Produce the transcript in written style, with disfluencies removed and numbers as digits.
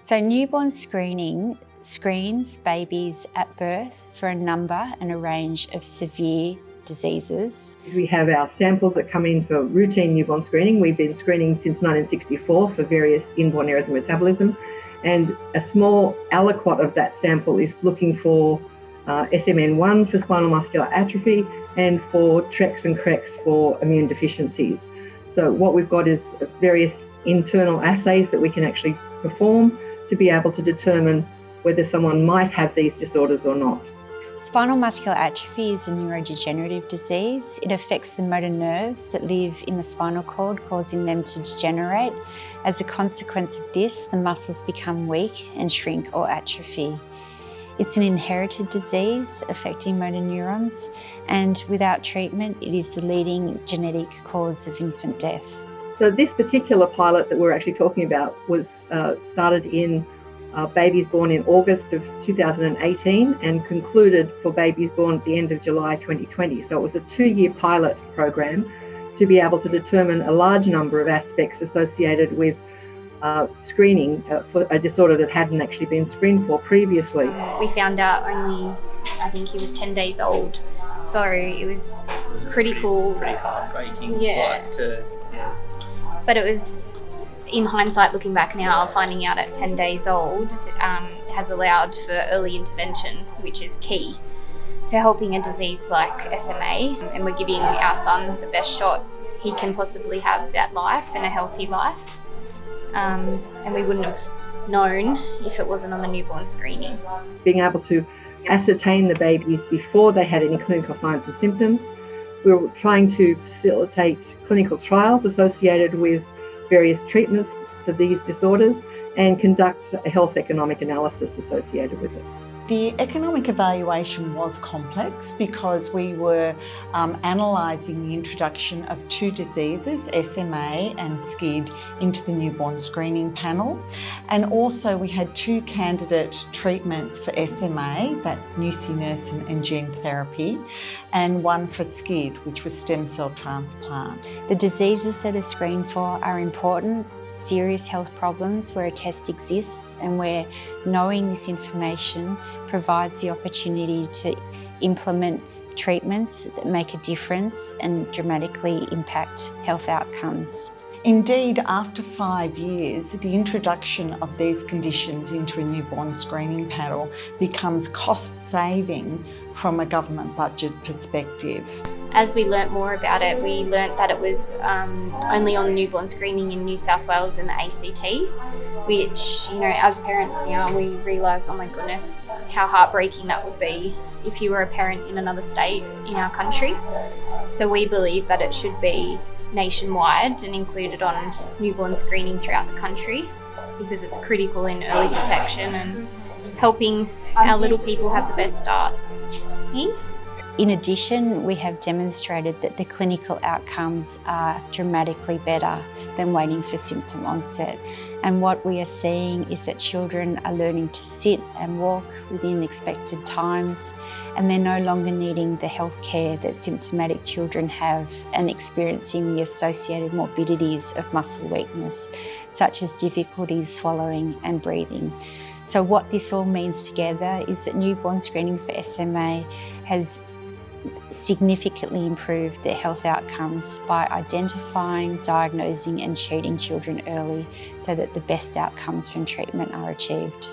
So newborn screening screens babies at birth for a number and a range of severe diseases. We have our samples that come in for routine newborn screening. We've been screening since 1964 for various inborn errors in metabolism, and a small aliquot of that sample is looking for SMN1 for spinal muscular atrophy and for TREX and CREX for immune deficiencies. So what we've got is various internal assays that we can actually perform to be able to determine whether someone might have these disorders or not. Spinal muscular atrophy is a neurodegenerative disease. It affects the motor nerves that live in the spinal cord, causing them to degenerate. As a consequence of this, the muscles become weak and shrink or atrophy. It's an inherited disease affecting motor neurons, and without treatment, it is the leading genetic cause of infant death. So this particular pilot that we're actually talking about was started in babies born in August of 2018 and concluded for babies born at the end of July 2020. So it was a 2-year pilot program to be able to determine a large number of aspects associated with screening for a disorder that hadn't actually been screened for previously. We found out only, I think he was 10 days old, so it was critical. Pretty heartbreaking. Yeah. But it was, in hindsight, looking back now, finding out at 10 days old has allowed for early intervention, which is key to helping a disease like SMA. And we're giving our son the best shot he can possibly have at life and a healthy life. And we wouldn't have known if it wasn't on the newborn screening. Being able to ascertain the babies before they had any clinical signs and symptoms. We were trying to facilitate clinical trials associated with various treatments for these disorders and conduct a health economic analysis associated with it. The economic evaluation was complex because we were analysing the introduction of 2 diseases, SMA and SCID, into the newborn screening panel. And also we had 2 candidate treatments for SMA, that's nusinersen and gene therapy, and 1 for SCID, which was stem cell transplant. The diseases that are screened for are important, serious health problems where a test exists and where knowing this information provides the opportunity to implement treatments that make a difference and dramatically impact health outcomes. Indeed, after 5 years, the introduction of these conditions into a newborn screening panel becomes cost-saving from a government budget perspective. As we learnt more about it, we learnt that it was only on newborn screening in New South Wales and the ACT, which, you know, as parents now, we realise, oh my goodness, how heartbreaking that would be if you were a parent in another state in our country. So we believe that it should be nationwide and included on newborn screening throughout the country, because it's critical in early detection and helping our little people have the best start. In addition, we have demonstrated that the clinical outcomes are dramatically better than waiting for symptom onset. And what we are seeing is that children are learning to sit and walk within expected times, and they're no longer needing the health care that symptomatic children have and experiencing the associated morbidities of muscle weakness, such as difficulties swallowing and breathing. So what this all means together is that newborn screening for SMA has significantly improved their health outcomes by identifying, diagnosing and treating children early so that the best outcomes from treatment are achieved.